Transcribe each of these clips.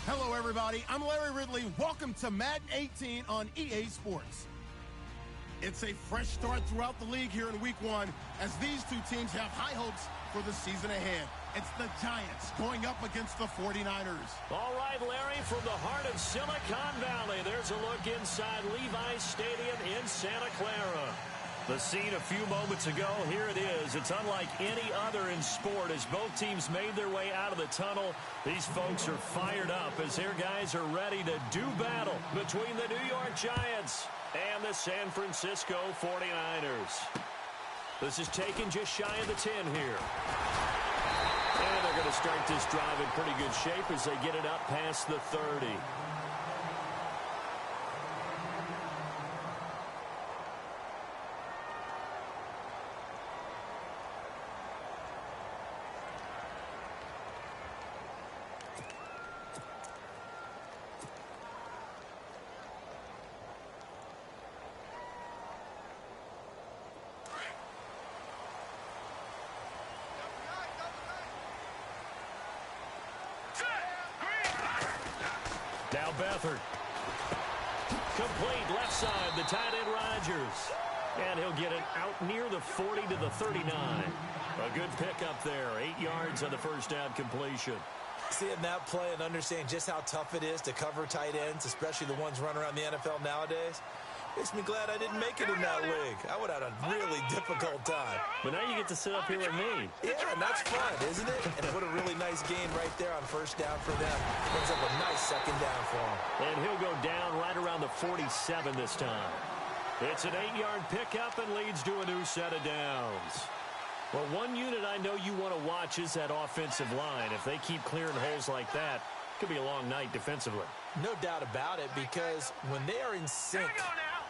Hello, everybody. I'm Larry Ridley. Welcome to Madden 18 on EA Sports. It's a fresh start throughout the league here in Week 1 as these two teams have high hopes for the season ahead. It's the Giants going up against the 49ers. All right, Larry, from the heart of Silicon Valley, there's a look inside Levi's Stadium in Santa Clara. The scene a few moments ago, here it is. It's unlike any other in sport as both teams made their way out of the tunnel. These folks are fired up as their guys are ready to do battle between the New York Giants and the San Francisco 49ers. This is taken just shy of the 10 here. And they're going to start this drive in pretty good shape as they get it up past the 30. Now Beathard. Complete left side, the tight end Rodgers. And he'll get it out near the 40 to the 39. A good pickup there. 8 yards on the first down completion. Seeing that play and understanding just how tough it is to cover tight ends, especially the ones running around the NFL nowadays, makes me glad I didn't make it in that league. I would have had a really difficult time. But now you get to sit up here with me. Yeah, and that's fun, isn't it? And what a really nice gain right there on first down for them. Brings up a nice second down for him. And he'll go down right around the 47 this time. It's an 8-yard pickup and leads to a new set of downs. Well, one unit I know you want to watch is that offensive line. If they keep clearing holes like that, it could be a long night defensively. No doubt about it, because when they are in sync,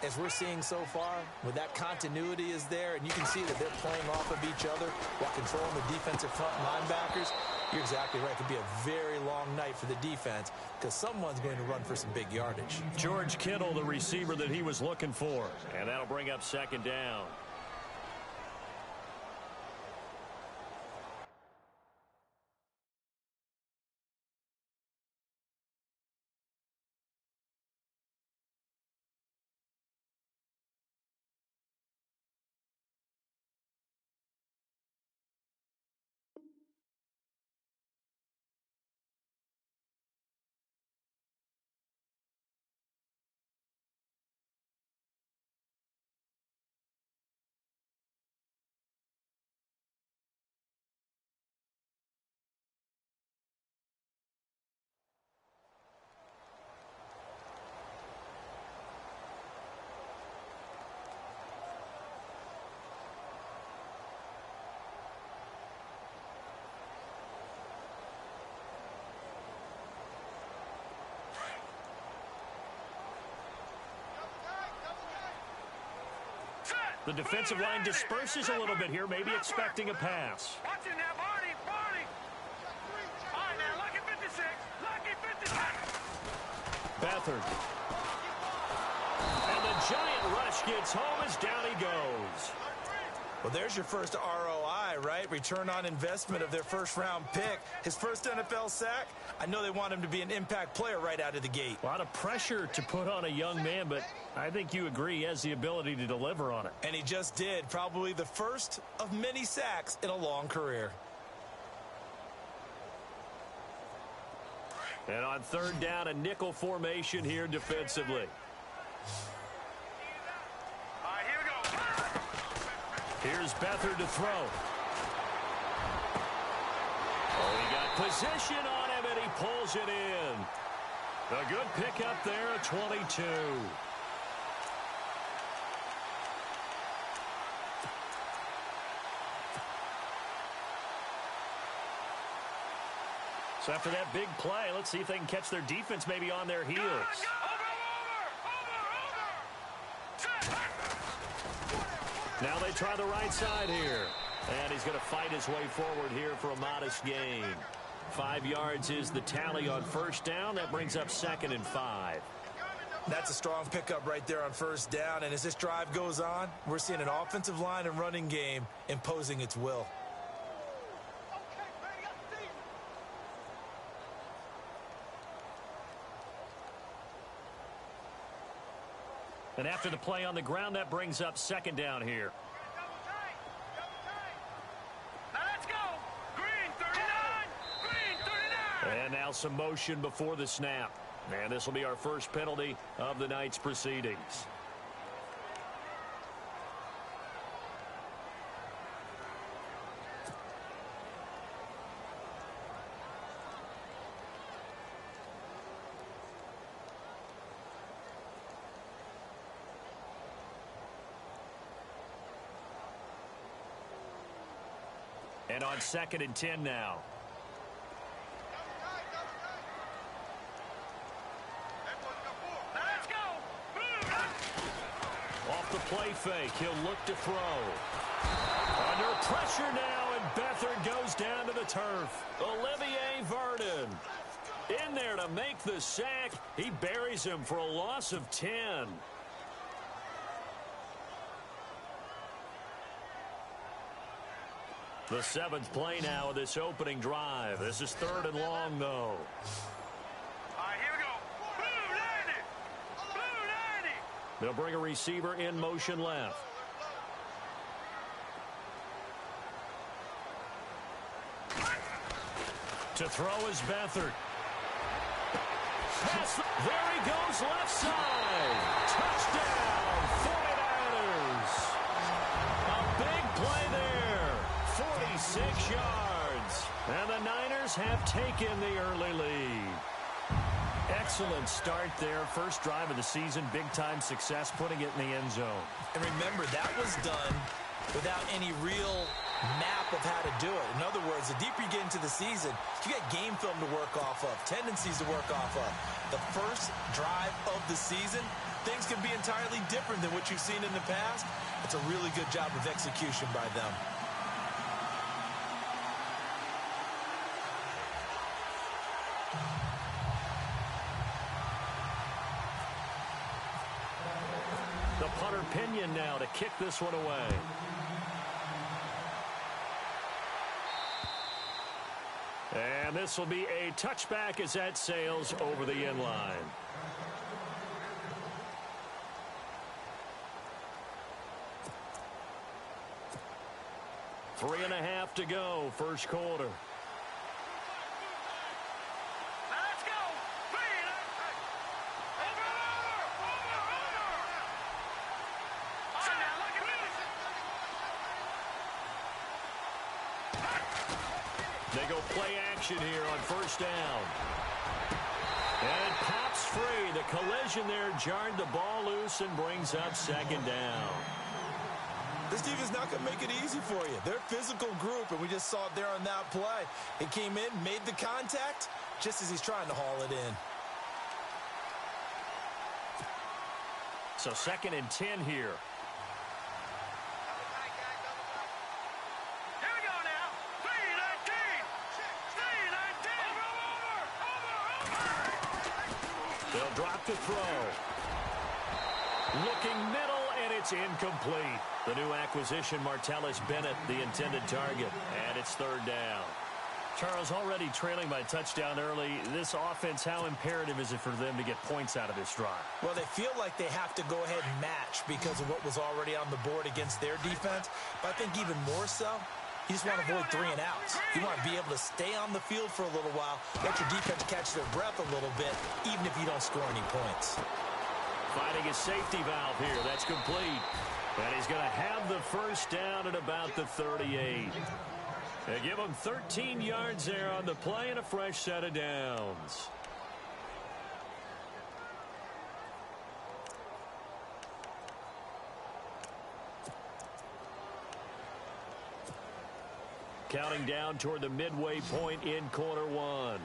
as we're seeing so far, when that continuity is there and you can see that they're playing off of each other while controlling the defensive front linebackers, you're exactly right. It could be a very long night for the defense because someone's going to run for some big yardage. George Kittle, the receiver that he was looking for, and that'll bring up second down. The defensive line disperses a little bit here, maybe expecting a pass. Watching now, Barney. All right, now, lucky 56. Lucky 56. Beathard. And the giant rush gets home as down he goes. Well, there's your first ROI, right? Return on investment of their first-round pick. His first NFL sack, I know they want him to be an impact player right out of the gate. A lot of pressure to put on a young man, but I think you agree he has the ability to deliver on it. And he just did. Probably the first of many sacks in a long career. And on third down, a nickel formation here defensively. Here's Beathard to throw. Oh, he got position on him, and he pulls it in. A good pickup there at 22. So after that big play, let's see if they can catch their defense maybe on their heels. Now they try the right side here. And he's going to fight his way forward here for a modest gain. 5 yards is the tally on first down. That brings up 2nd and 5. That's a strong pickup right there on first down. And as this drive goes on, we're seeing an offensive line and running game imposing its will. And after the play on the ground, that brings up second down here. Now let's go. Green 39. Green 39. And now some motion before the snap. And this will be our first penalty of the night's proceedings. And on 2nd and 10 now. Let's go. Off the play fake, he'll look to throw. Under pressure now, and Beathard goes down to the turf. Olivier Vernon in there to make the sack. He buries him for a loss of 10. The 7th play now of this opening drive. This is 3rd and long, though. All right, here we go. Blue 90. Blue 90. They'll bring a receiver in motion left. To throw is Beathard. Pass. There he goes, left side. Touchdown, 49ers. A big play there. 46 yards. And the Niners have taken the early lead. Excellent start there. First drive of the season. Big-time success, putting it in the end zone. And remember, that was done without any real map of how to do it. In other words, the deeper you get into the season, you get game film to work off of, tendencies to work off of. The first drive of the season, things can be entirely different than what you've seen in the past. It's a really good job of execution by them. The punter Pinion now to kick this one away. And this will be a touchback as that sails over the end line. Three and a half to go, first quarter. Let's go. Over. All right, now look at this. They go play action here on first down. And it pops free. The collision there jarred the ball loose and brings up second down. This defense is not going to make it easy for you. They're a physical group, and we just saw it there on that play. It came in, made the contact, just as he's trying to haul it in. So 2nd and 10 here. Here we go now. 3-19. Over. They'll drop to throw. Looking middle, and it's incomplete. The new acquisition, Martellus Bennett, the intended target. And it's 3rd down. Charles, already trailing by a touchdown early. This offense, how imperative is it for them to get points out of this drive? Well, they feel like they have to go ahead and match because of what was already on the board against their defense. But I think even more so, you just want to avoid 3 and outs. You want to be able to stay on the field for a little while, let your defense catch their breath a little bit, even if you don't score any points. Finding a safety valve here. That's complete. And he's going to have the first down at about the 38. They give him 13 yards there on the play and a fresh set of downs. Counting down toward the midway point in quarter one.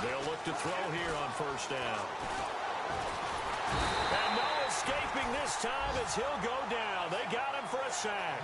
They'll look to throw here on first down. And no escaping this time as he'll go down. They got him for a sack.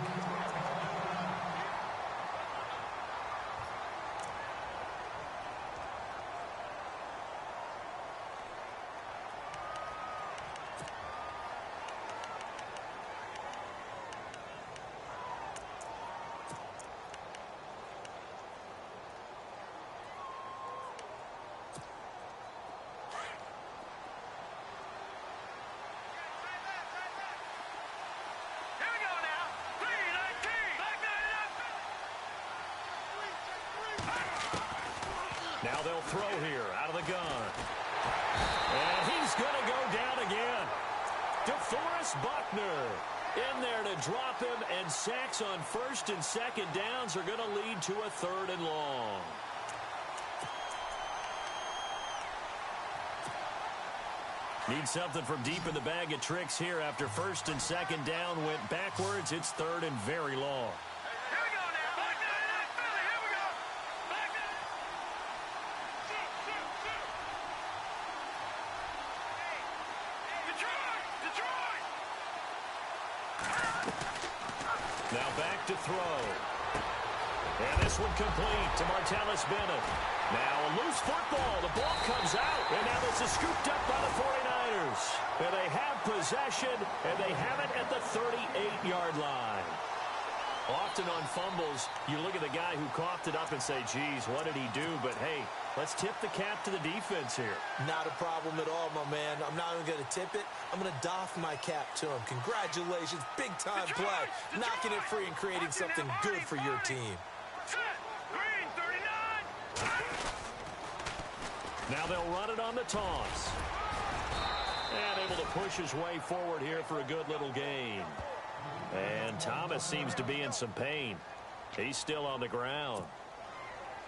throw here out of the gun. And he's going to go down again. DeForest Buckner in there to drop him, and sacks on first and second downs are going to lead to a 3rd and long. Need something from deep in the bag of tricks here after first and second down went backwards. It's 3rd and very long. Here we go now. Back there, Philly. Here we go. Back there. Shoot. Detroit. Now back to throw. And this one complete to Martellus Bennett. Now a loose football. The ball comes out. And now this is scooped up by the 49ers. And they have possession, and they have it at the 38-yard line. Often on fumbles, you look at the guy who coughed it up and say, geez, what did he do? But, hey, let's tip the cap to the defense here. Not a problem at all, my man. I'm not even going to tip it. I'm going to doff my cap to him. Congratulations. Big-time play. Knocking it free and creating something good for your team. Green, 39. Now they'll run it on the toss. And able to push his way forward here for a good little gain. And Thomas seems to be in some pain. He's still on the ground.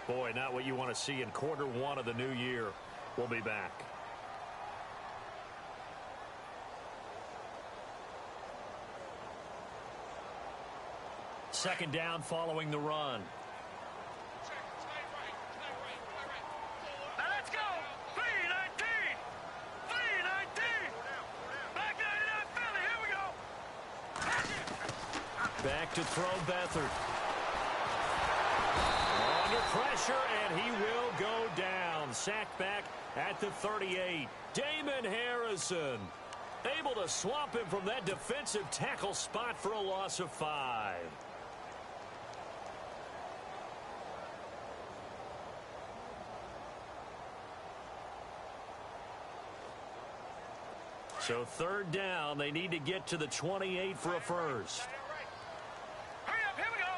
Boy, not what you want to see in quarter one of the new year. We'll be back. Second down following the run. Now let's go. 319. 319. Back 99 Philly. Here we go. Back to throw Beathard. Under pressure, and he will go down. Sacked back at the 38. Damon Harrison able to swamp him from that defensive tackle spot for a loss of 5. So third down, they need to get to the 28 for a first. Hurry up. Here we go.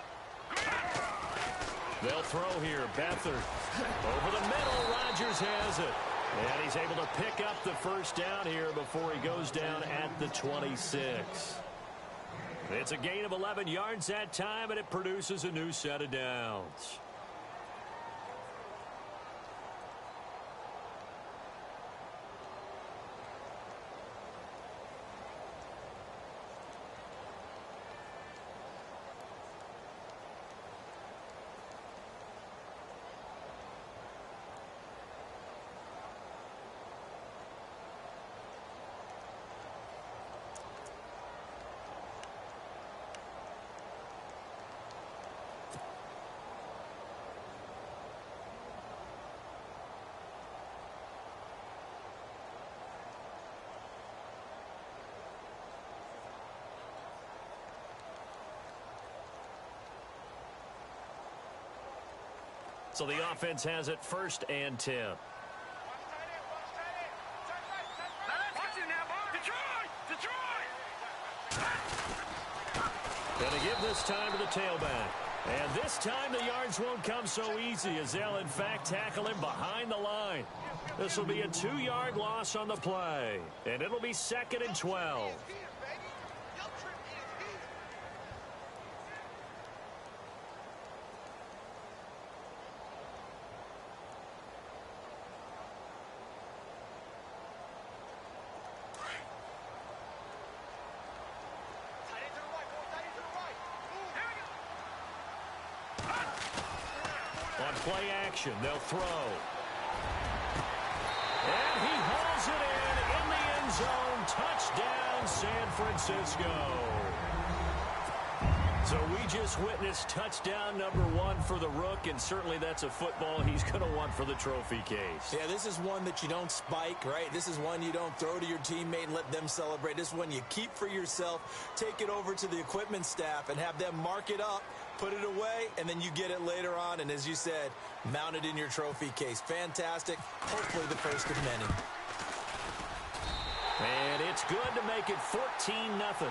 They'll throw here. Beathard over the middle. Rodgers has it. And he's able to pick up the first down here before he goes down at the 26. It's a gain of 11 yards that time, and it produces a new set of downs. So the offense has it first and 10. Now let's go. Detroit. Gonna give this time to the tailback. And this time the yards won't come so easy as they'll in fact tackle him behind the line. This will be a 2-yard loss on the play. And it'll be 2nd and 12. On play action, they'll throw. And he hauls it in the end zone. Touchdown, San Francisco. So we just witnessed touchdown number 1 for the Rook, and certainly that's a football he's going to want for the trophy case. Yeah, this is one that you don't spike, right? This is one you don't throw to your teammate and let them celebrate. This is one you keep for yourself, take it over to the equipment staff and have them mark it up, put it away, and then you get it later on. And as you said, mount it in your trophy case. Fantastic. Hopefully the first of many. And it's good to make it 14-0.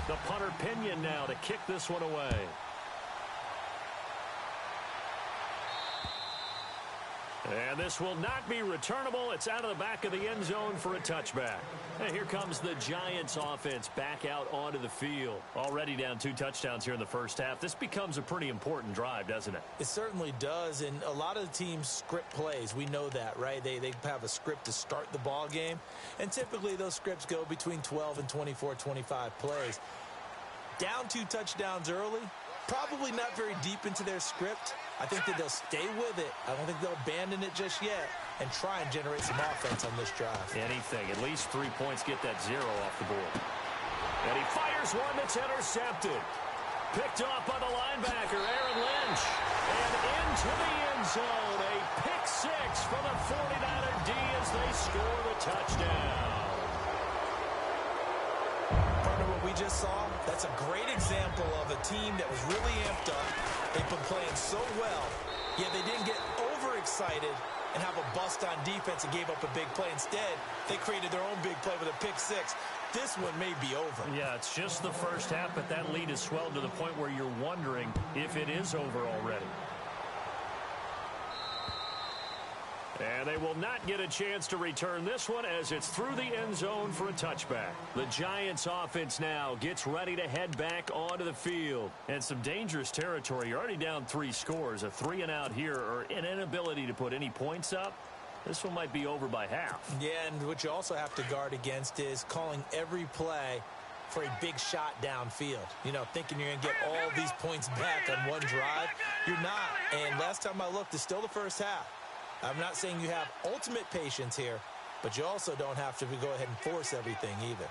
The punter Pinion now to kick this one away. And this will not be returnable. It's out of the back of the end zone for a touchback. And here comes the Giants offense back out onto the field. Already down 2 touchdowns here in the first half. This becomes a pretty important drive, doesn't it? It certainly does, and a lot of the teams script plays. We know that, right? They have a script to start the ball game, and typically those scripts go between 12 and 24, 25 plays. Down 2 touchdowns early, probably not very deep into their script. I think that they'll stay with it. I don't think they'll abandon it just yet and try and generate some offense on this drive. Anything. At least 3 points, get that 0 off the board. And he fires one that's intercepted. Picked off by the linebacker, Aaron Lynch. And into the end zone. A pick 6 for the 49er D as they score the touchdown. Partner, what we just saw, that's a great example of a team that was really amped up. They've been playing so well, yet they didn't get overexcited and have a bust on defense and gave up a big play. Instead, they created their own big play with a pick 6. This one may be over. Yeah, it's just the first half, but that lead has swelled to the point where you're wondering if it is over already. And they will not get a chance to return this one as it's through the end zone for a touchback. The Giants offense now gets ready to head back onto the field. And some dangerous territory. You're already down 3 scores. A 3-and-out here or an inability to put any points up. This one might be over by half. Yeah, and what you also have to guard against is calling every play for a big shot downfield. You know, thinking you're going to get all these points back on one drive. You're not. And last time I looked, it's still the first half. I'm not saying you have ultimate patience here, but you also don't have to go ahead and force everything either.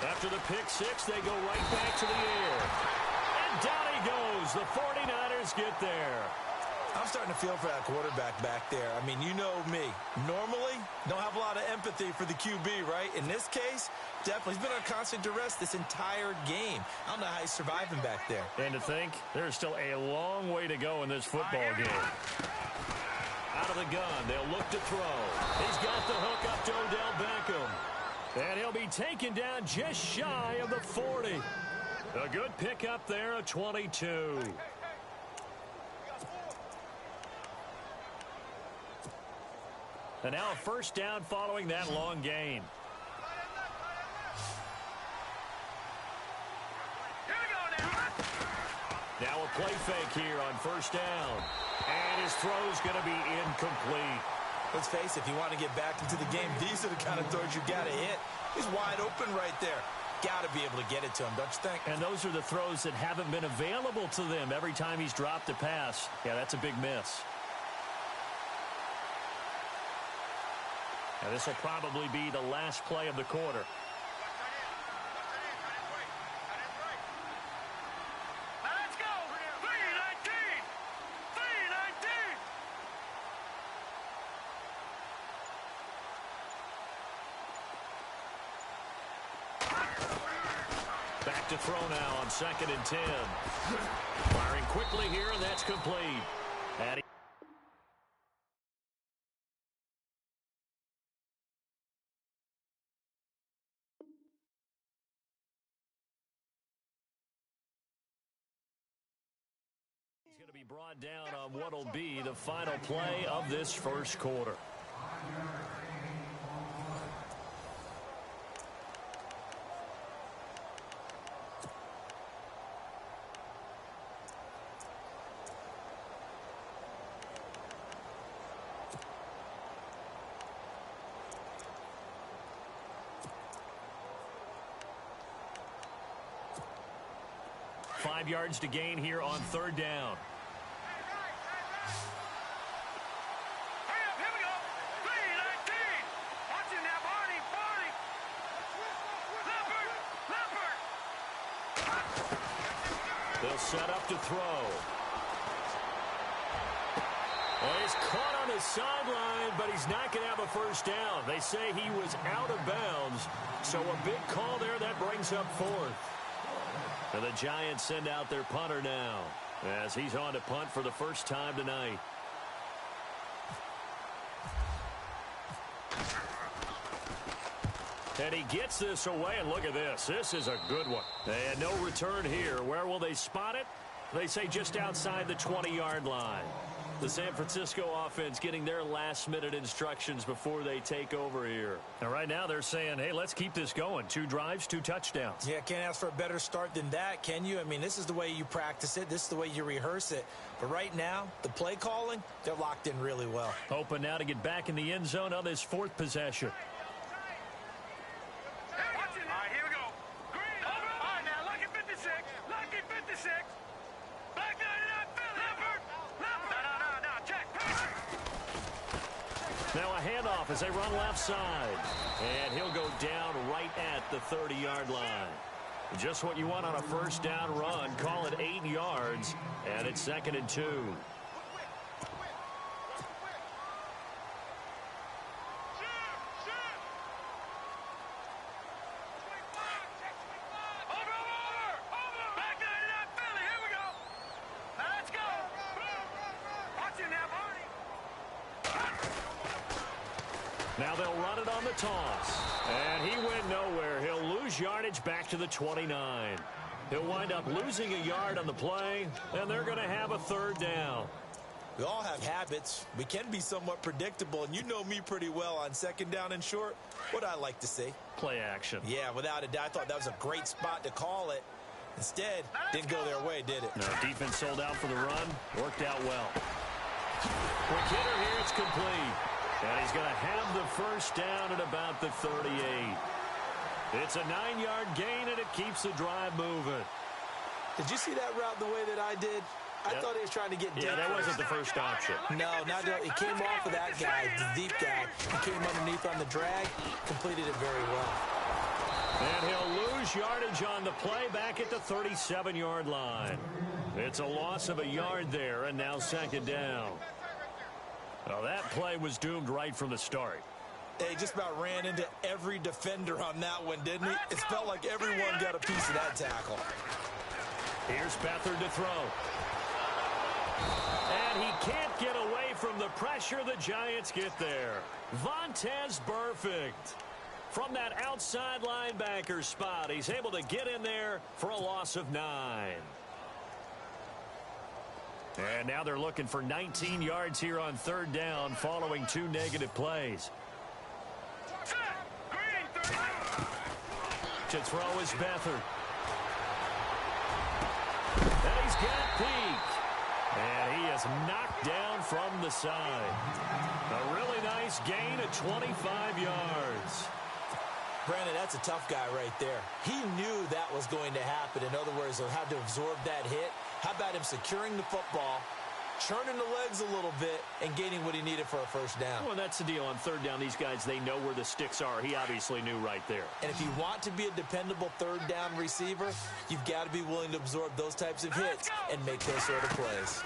After the pick 6, they go right back to the air. And down he goes. The 49ers get there. I'm starting to feel for that quarterback back there. I mean, you know me. Normally, don't have a lot of empathy for the QB, right? In this case, definitely. He's been on constant duress this entire game. I don't know how he's surviving back there. And to think, there's still a long way to go in this football game. Out of the gun, they'll look to throw. He's got the hook up to Odell Beckham. And he'll be taken down just shy of the 40. A good pickup there, a 22. And now a first down following that long gain. Now a play fake here on first down. And his throw's going to be incomplete. Let's face it, if you want to get back into the game, these are the kind of throws you got to hit. He's wide open right there. Got to be able to get it to him, don't you think? And those are the throws that haven't been available to them every time he's dropped a pass. Yeah, that's a big miss. And this will probably be the last play of the quarter. Let's go! 319! 319! Back to throw now on 2nd and 10. Firing quickly here, and that's complete. And he's going to be brought down on what will be the final play of this first quarter. Five yards to gain here on 3rd down. Hurry up, here we go! 319! Watch it now, Barney! Barney! Leopard! Leopard! They'll set up to throw. Well, he's caught on his sideline, but he's not going to have a first down. They say he was out of bounds, so a big call there that brings up 4th. And the Giants send out their punter now. as he's on to punt for the first time tonight. And he gets this away, and look at this. This is a good one. And no return here. Where will they spot it? They say just outside the 20-yard line. The San Francisco offense getting their last-minute instructions before they take over here. And right now they're saying, hey, let's keep this going. 2 drives, 2 touchdowns. Yeah, can't ask for a better start than that, can you? I mean, this is the way you practice it. This is the way you rehearse it. But right now, the play calling, they're locked in really well. Hoping now to get back in the end zone on this 4th possession. Now a handoff as they run left side. And he'll go down right at the 30-yard line. Just what you want on a first down run. Call it 8 yards. And it's 2nd and 2. Now they'll run it on the toss. And he went nowhere. He'll lose yardage back to the 29. He'll wind up losing a yard on the play, and they're going to have a 3rd down. We all have habits. We can be somewhat predictable, and you know me pretty well on 2nd down and short. What I like to see. Play action. Yeah, without a doubt. I thought that was a great spot to call it. Instead, didn't go their way, did it? No, defense sold out for the run. Worked out well. Quick hitter here. It's complete. And he's going to have the first down at about the 38. It's a 9-yard gain, and it keeps the drive moving. Did you see that route the way that I did? I thought he was trying to get deep. Yeah, that wasn't the first option. No, not he came off of that guy, the deep guy. He came underneath on the drag, completed it very well. And he'll lose yardage on the play back at the 37-yard line. It's a loss of a yard there, and now 2nd down. Well, that play was doomed right from the start. He just about ran into every defender on that one, didn't he? It felt like everyone got a piece of that tackle. Here's Beathard to throw. And he can't get away from the pressure. The Giants get there. Vontaze Burfict. From that outside linebacker spot, he's able to get in there for a loss of 9. And now they're looking for 19 yards here on 3rd down following 2 negative plays. To throw is Beathard. And he's got Peak. And he is knocked down from the side. A really nice gain of 25 yards. Brandon, that's a tough guy right there. He knew that was going to happen. In other words, he'll have to absorb that hit. How about him securing the football, churning the legs a little bit, and gaining what he needed for a first down? Well, that's the deal. On 3rd down, these guys, they know where the sticks are. He obviously knew right there. And if you want to be a dependable 3rd down receiver, you've got to be willing to absorb those types of hits and make those sort of plays.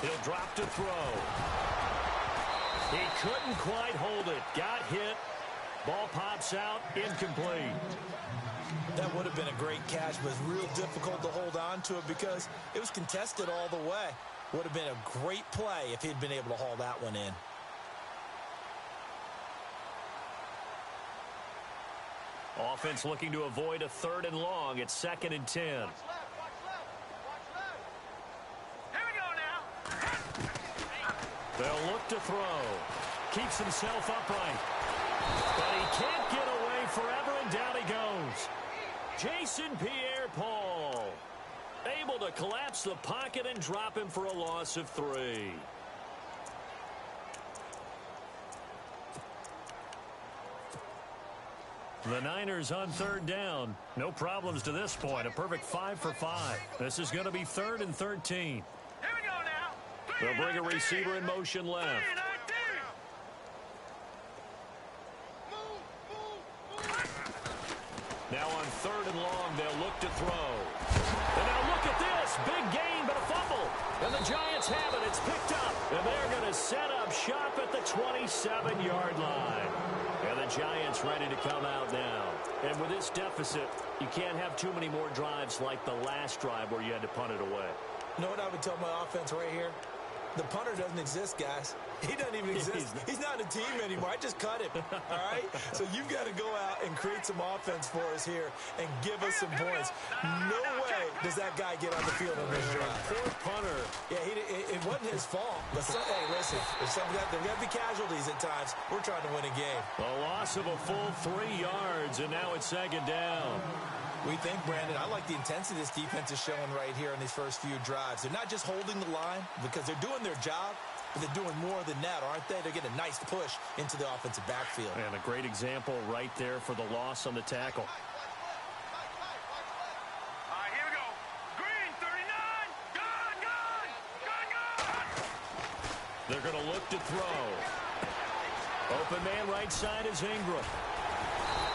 He'll drop to throw. He couldn't quite hold it. Got hit. Ball pops out, incomplete. That would have been a great catch, but it's real difficult to hold on to it because it was contested all the way. Would have been a great play if he'd been able to haul that one in. Offense looking to avoid a 3rd and long. It's 2nd and 10. Here we go now. They'll look to throw. Keeps himself upright. But he can't get away forever, and down he goes. Jason Pierre-Paul able to collapse the pocket and drop him for a loss of 3. The Niners on 3rd down. No problems to this point. A perfect 5 for 5. This is going to be 3rd and 13. Here we go now. They'll bring a receiver in motion left. Now on 3rd and long, they'll look to throw. And now look at this. Big gain, but a fumble. And the Giants have it. It's picked up. And they're going to set up shop at the 27-yard line. And the Giants ready to come out now. And with this deficit, you can't have too many more drives like the last drive where you had to punt it away. You know what I would tell my offense right here? The punter doesn't exist, guys. He doesn't even exist. He's not in a team anymore. I just cut him, all right? So you've got to go out and create some offense for us here and give us some points. No way does that guy get on the field on this drive. Poor punter. Yeah, it wasn't his fault. But hey, listen, there's got to be casualties at times. We're trying to win a game. A loss of a full 3 yards, and now it's second down. We think, Brandon, I like the intensity this defense is showing right here in these first few drives. They're not just holding the line because they're doing their job, but they're doing more than that, aren't they? They're getting a nice push into the offensive backfield. And a great example right there for the loss on the tackle. All right, here we go. Green, 39. Gun. They're going to look to throw. Open man right side is Ingram.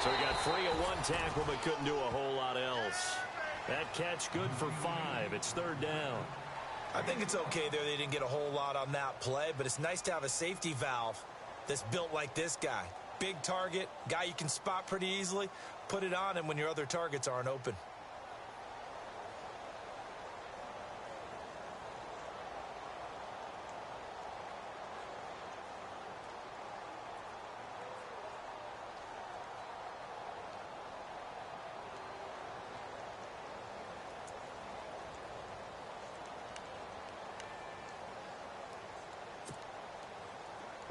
So he got free of one tackle but couldn't do a whole lot else. That catch good for 5. It's third down. I think it's okay there. They didn't get a whole lot on that play, but it's nice to have a safety valve that's built like this guy. Big target, guy you can spot pretty easily. Put it on him when your other targets aren't open.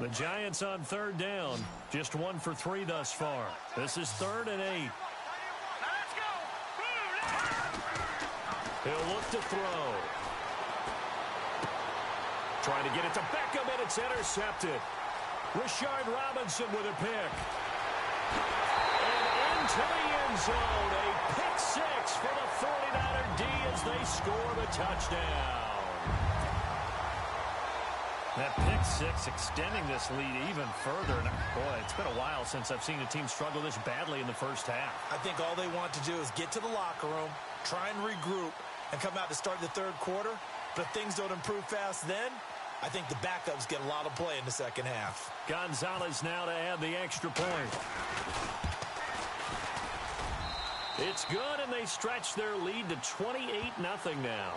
The Giants on third down. Just 1 for 3 thus far. This is 3rd and 8. Now let's go. He'll look to throw. Trying to get it to Beckham, and it's intercepted. Rashard Robinson with a pick. And into the end zone. A pick 6 for the 49er D as they score the touchdown. That pick 6 extending this lead even further. And boy, it's been a while since I've seen a team struggle this badly in the first half. I think all they want to do is get to the locker room, try and regroup, and come out to start the third quarter. But if things don't improve fast then, I think the backups get a lot of play in the second half. Gonzalez now to add the extra point. It's good, and they stretch their lead to 28-0 now.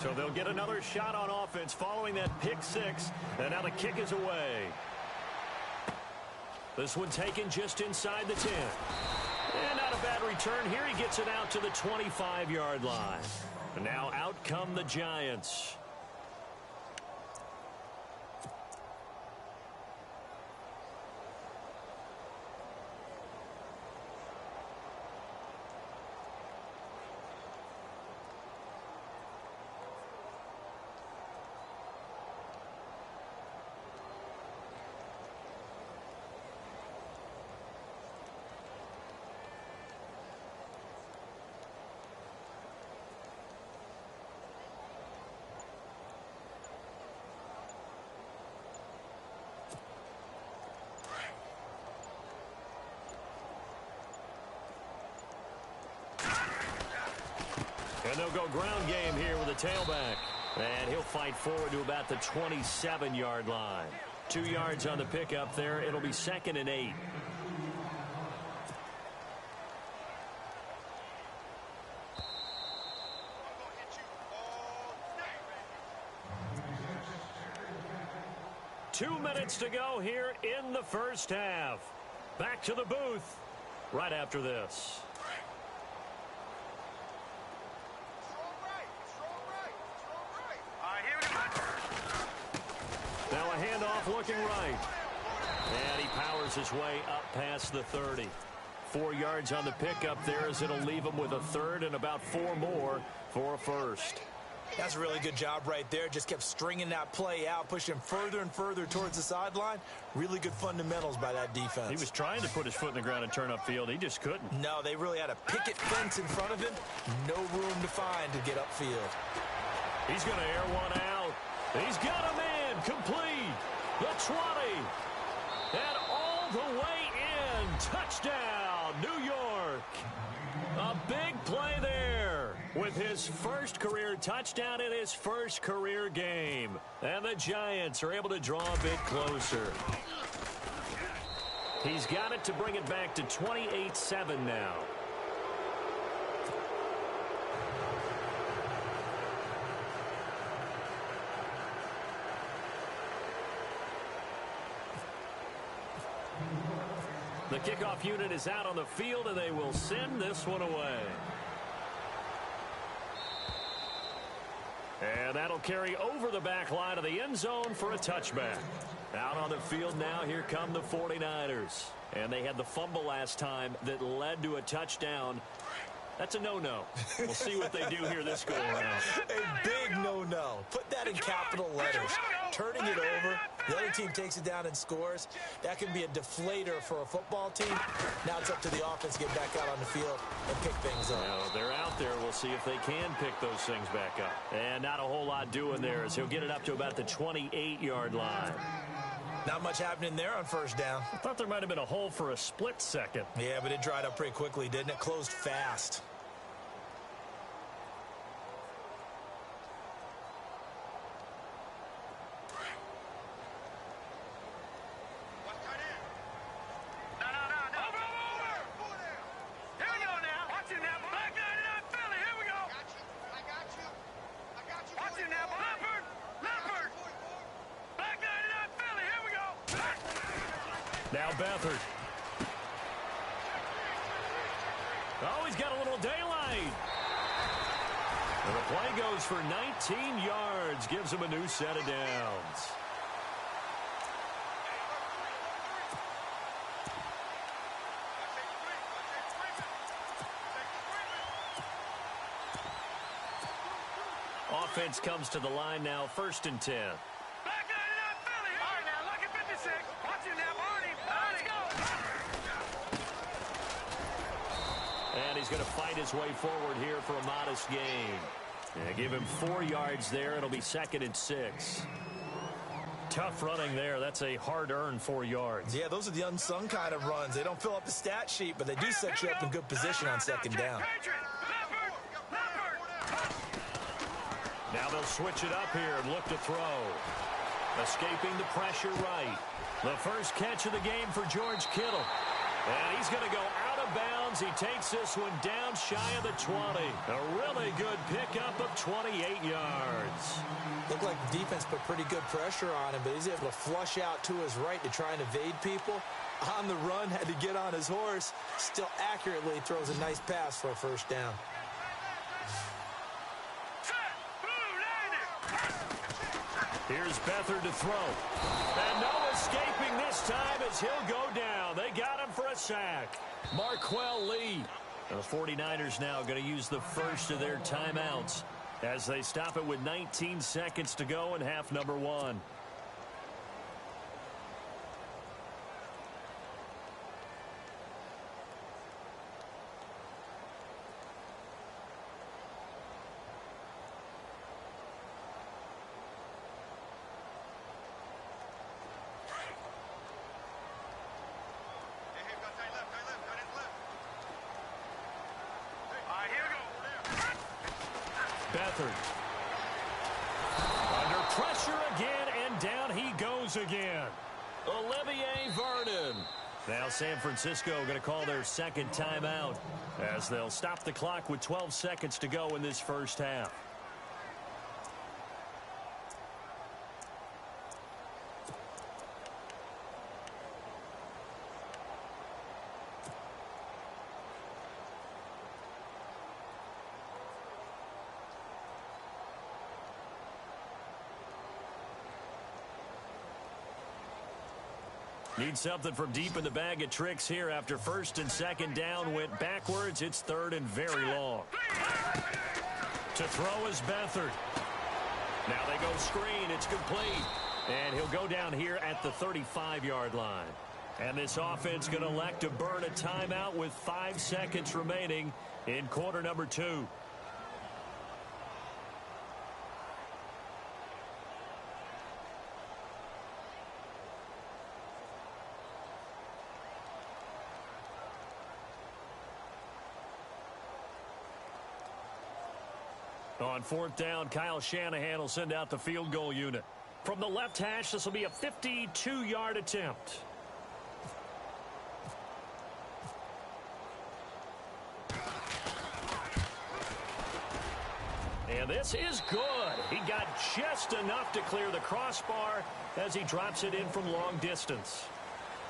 So they'll get another shot on offense following that pick 6. And now the kick is away. This one taken just inside the 10. And not a bad return here. He gets it out to the 25-yard line. And now out come the Giants. And they'll go ground game here with a tailback. And he'll fight forward to about the 27-yard line. 2 yards on the pickup there. It'll be 2nd and 8. Two minutes to go here in the first half. Back to the booth right after this. Now a handoff looking right. And he powers his way up past the 30. 4 yards on the pickup there as it'll leave him with a 3rd and about 4 more for a first. That's a really good job right there. Just kept stringing that play out, pushing him further and further towards the sideline. Really good fundamentals by that defense. He was trying to put his foot in the ground and turn upfield. He just couldn't. No, they really had a picket fence in front of him. No room to find to get upfield. He's going to air one out. He's got a man complete. The 20. And all the way in. Touchdown, New York. A big play there with his first career touchdown in his first career game. And the Giants are able to draw a bit closer. He's got it to bring it back to 28-7 now. The kickoff unit is out on the field, and they will send this one away. And that'll carry over the back line of the end zone for a touchback. Out on the field now, here come the 49ers. And they had the fumble last time that led to a touchdown. That's a no-no. We'll see what they do here this go-around. A big no-no. Put that in capital letters. Turning it over, the other team takes it down and scores. That can be a deflator for a football team. Now it's up to the offense to get back out on the field and pick things up. Now, they're out there. We'll see if they can pick those things back up. And not a whole lot doing there as he'll get it up to about the 28-yard line. Not much happening there on first down. I thought there might have been a hole for a split second. Yeah, but it dried up pretty quickly, didn't it? Closed fast. Now Beathard. Oh, he's got a little daylight. And the play goes for 19 yards. Gives him a new set of downs. Offense comes to the line now, 1st and 10. And he's going to fight his way forward here for a modest gain. Yeah, give him 4 yards there. It'll be 2nd and 6. Tough running there. That's a hard-earned 4 yards. Yeah, those are the unsung kind of runs. They don't fill up the stat sheet, but they do set you up in good position on 2nd down. Now they'll switch it up here and look to throw. Escaping the pressure right. The first catch of the game for George Kittle. And he's going to go out of bounds. He takes this one down shy of the 20. A really good pickup of 28 yards. Looked like the defense put pretty good pressure on him, but he's able to flush out to his right to try and evade people. On the run, had to get on his horse. Still accurately throws a nice pass for a 1st down. Here's Beathard to throw. And no escaping this time as he'll go down. They got him for a sack. Marquell Lee. The 49ers now going to use the first of their timeouts as they stop it with 19 seconds to go in half number 1. Beathard. Under pressure again, and down he goes again. Olivier Vernon. Now San Francisco going to call their 2nd timeout as they'll stop the clock with 12 seconds to go in this first half. Need something from deep in the bag of tricks here after 1st and 2nd down went backwards. It's 3rd and very long. To throw is Beathard. Now they go screen. It's complete. And he'll go down here at the 35-yard line. And this offense going to elect to burn a timeout with 5 seconds remaining in quarter number 2. On fourth down, Kyle Shanahan will send out the field goal unit. From the left hash, this will be a 52-yard attempt. And this is good. He got just enough to clear the crossbar as he drops it in from long distance.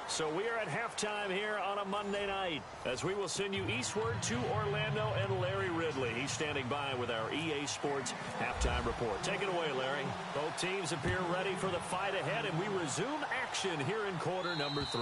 So we are at halftime here on a Monday night as we will send you eastward to Orlando and Larry Ridley. He's standing by with our EA Sports halftime report. Take it away, Larry. Both teams appear ready for the fight ahead, and we resume action here in quarter number 3.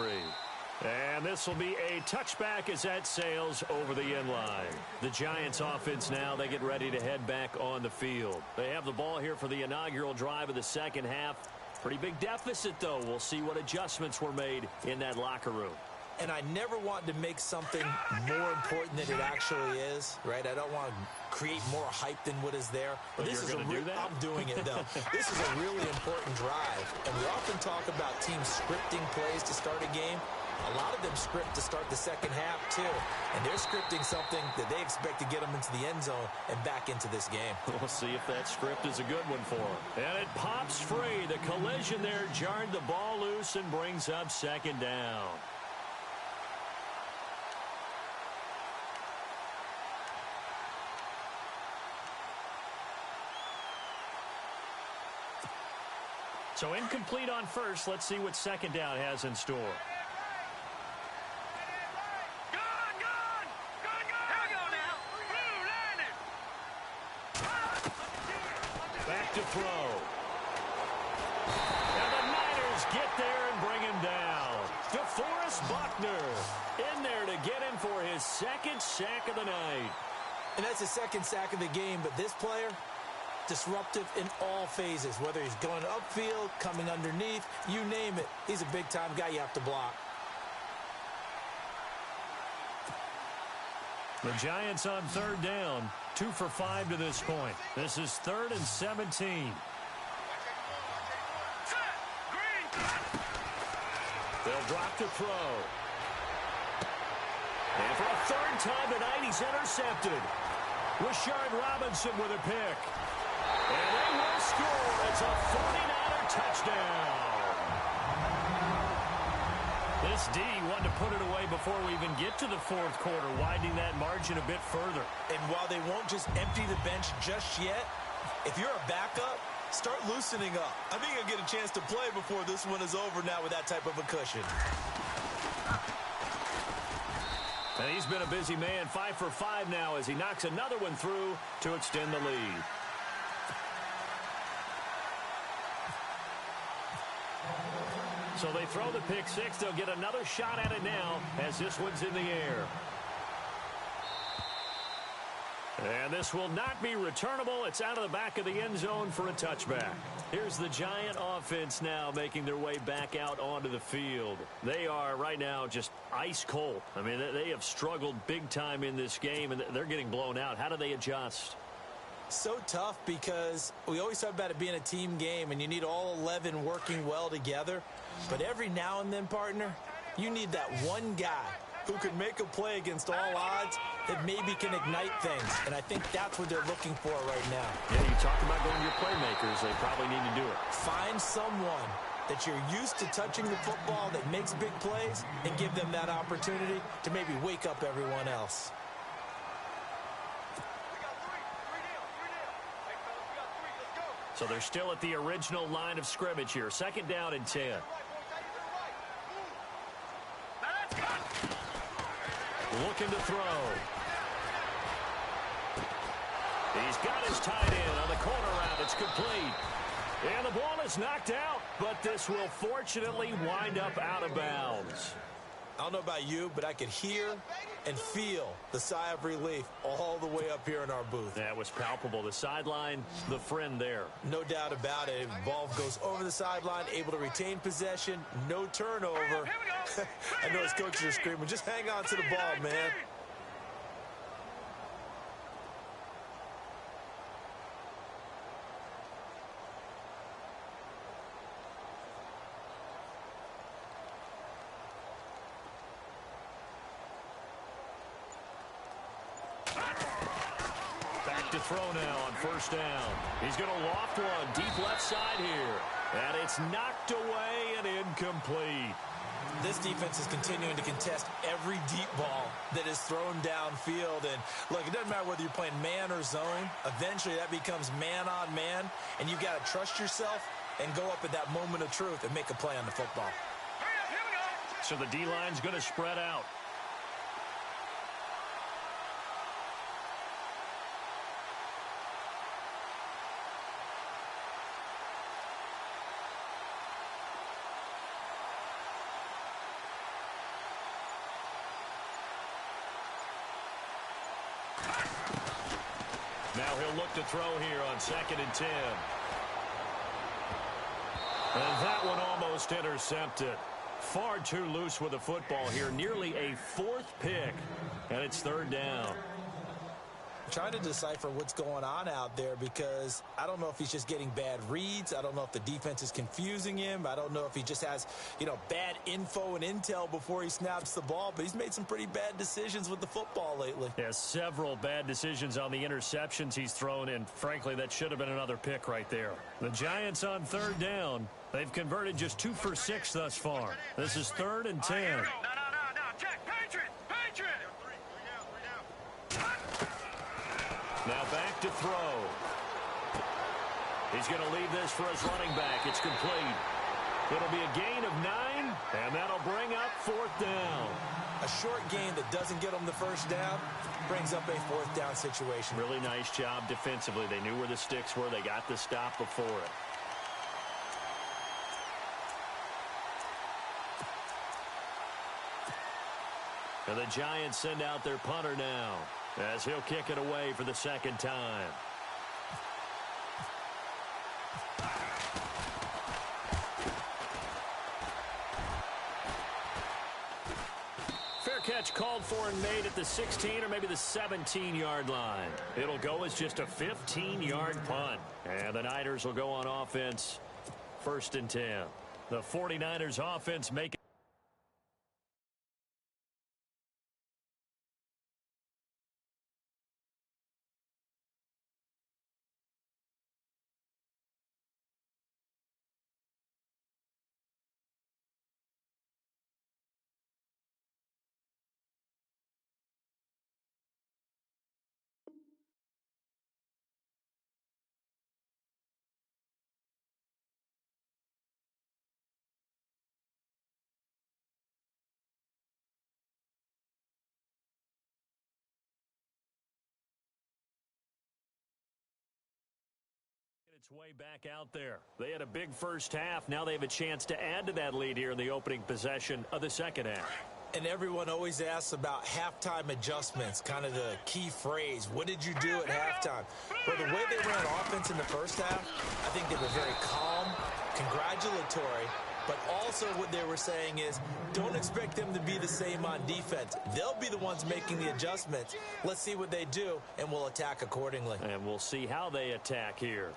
And this will be a touchback as that sails over the end line. The Giants offense now, they get ready to head back on the field. They have the ball here for the inaugural drive of the second half. Pretty big deficit, though. We'll see what adjustments were made in that locker room. And I never want to make something more important than it actually is, right? I don't want to create more hype than what is there. But this is I'm doing it, though. This is a really important drive. And we often talk about teams scripting plays to start a game. A lot of them script to start the second half, too. And they're scripting something that they expect to get them into the end zone and back into this game. We'll see if that script is a good one for them. And it pops free. The collision there jarred the ball loose and brings up second down. So incomplete on first. Let's see what second down has in store. Back to throw. And the Niners get there and bring him down. DeForest Buckner in there to get him for his second sack of the night. And that's the second sack of the game, but this player, disruptive in all phases, whether he's going upfield, coming underneath, you name it. He's a big-time guy you have to block. The Giants on third down, 2 for 5 to this point. This is 3rd and 17. They'll drop to throw. And for a third time tonight, he's intercepted. Rashard Robinson with a pick. And they will score. It's a 49er touchdown. This D wanted to put it away before we even get to the fourth quarter, widening that margin a bit further. And while they won't just empty the bench just yet, if you're a backup, start loosening up. I think you'll get a chance to play before this one is over now with that type of a cushion. And he's been a busy man, 5 for 5 now as he knocks another one through to extend the lead. So they throw the pick six. They'll get another shot at it now as this one's in the air. And this will not be returnable. It's out of the back of the end zone for a touchback. Here's the Giant offense now making their way back out onto the field. They are right now just ice cold. I mean, they have struggled big time in this game, and they're getting blown out. How do they adjust? So tough because we always talk about it being a team game, and you need all 11 working well together. But every now and then, partner, you need that one guy who can make a play against all odds that maybe can ignite things. And I think that's what they're looking for right now. Yeah, you talk about going to your playmakers. They probably need to do it. Find someone that you're used to touching the football that makes big plays and give them that opportunity to maybe wake up everyone else. So they're still at the original line of scrimmage here. 2nd down and 10. Looking to throw. He's got his tight end on the corner route. It's complete. And the ball is knocked out, but this will fortunately wind up out of bounds. I don't know about you, but I could hear and feel the sigh of relief all the way up here in our booth. That was palpable. The sideline, the friend there. No doubt about it. Ball goes over the sideline, able to retain possession, no turnover. I know his coaches are screaming, just hang on to the ball, man. to throw now on first down. He's going to loft one deep left side here. And it's knocked away and incomplete. This defense is continuing to contest every deep ball that is thrown downfield. And, look, it doesn't matter whether you're playing man or zone. Eventually, that becomes man on man. And you've got to trust yourself and go up at that moment of truth and make a play on the football. So the D-line's going to spread out. Now he'll look to throw here on 2nd and 10. And that one almost intercepted. Far too loose with the football here. Nearly a 4th pick. And it's 3rd down. Trying to decipher what's going on out there because I don't know if he's just getting bad reads. I don't know if the defense is confusing him. I don't know if he just has, bad info and intel before he snaps the ball. But he's made some pretty bad decisions with the football lately. Yeah, several bad decisions on the interceptions he's thrown, and frankly, that should have been another pick right there. The Giants on 3rd down. They've converted just 2 for 6 thus far. This is 3rd and 10. No. Check. Patriot. Now back to throw. He's going to leave this for his running back. It's complete. It'll be a gain of 9, and that'll bring up 4th down. A short gain that doesn't get him the first down brings up a 4th down situation. Really nice job defensively. They knew where the sticks were. They got the stop before it. And the Giants send out their punter now, as he'll kick it away for the 2nd time. Fair catch called for and made at the 16 or maybe the 17-yard line. It'll go as just a 15-yard punt. And the Niners will go on offense, 1st and 10. The 49ers offense make it. Its way back out there. They had a big first half. Now they have a chance to add to that lead here in the opening possession of the 2nd half. And everyone always asks about halftime adjustments, kind of the key phrase. What did you do at halftime? Well, the way they ran offense in the first half, I think they were very calm, congratulatory, but also what they were saying is don't expect them to be the same on defense. They'll be the ones making the adjustments. Let's see what they do, and we'll attack accordingly. And we'll see how they attack here.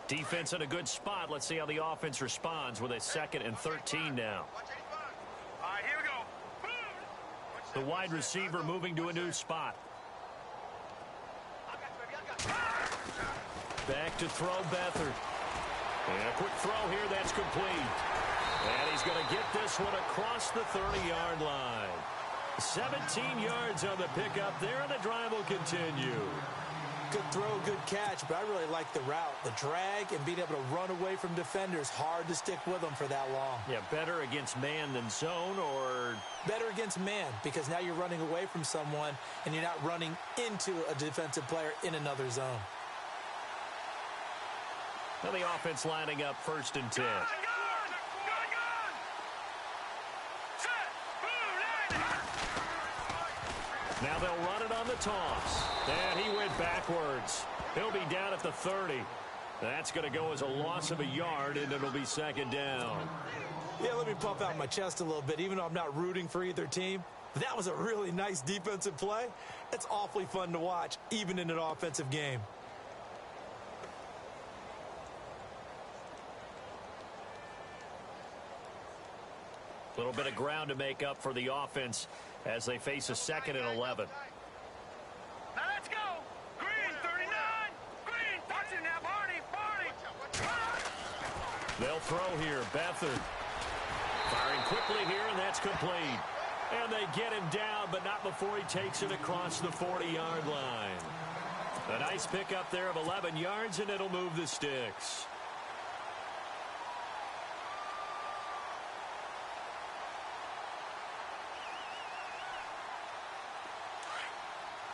Defense in a good spot. Let's see how the offense responds with a 2nd and 13 now. All right, here we go. The wide receiver moving to a new spot. Back to throw Beathard. And a quick throw here. That's complete. And he's going to get this one across the 30-yard line. 17 yards on the pickup there, and the drive will continue. Good throw, good catch, but I really like the route. The drag and being able to run away from defenders, hard to stick with them for that long. Yeah, better against man than zone, or? Better against man, because now you're running away from someone and you're not running into a defensive player in another zone. Now the offense lining up 1st and 10. Now they'll run it on the toss. And he went backwards. He'll be down at the 30. That's going to go as a loss of a yard, and it'll be 2nd down. Yeah, let me puff out my chest a little bit, even though I'm not rooting for either team. That was a really nice defensive play. It's awfully fun to watch, even in an offensive game. A little bit of ground to make up for the offense as they face a 2nd and 11. Now let's go. Green 39. Green. Watching now, Barney. They'll throw here. Beathard firing quickly here, and that's complete. And they get him down, but not before he takes it across the 40-yard line. A nice pickup there of 11 yards, and it'll move the sticks.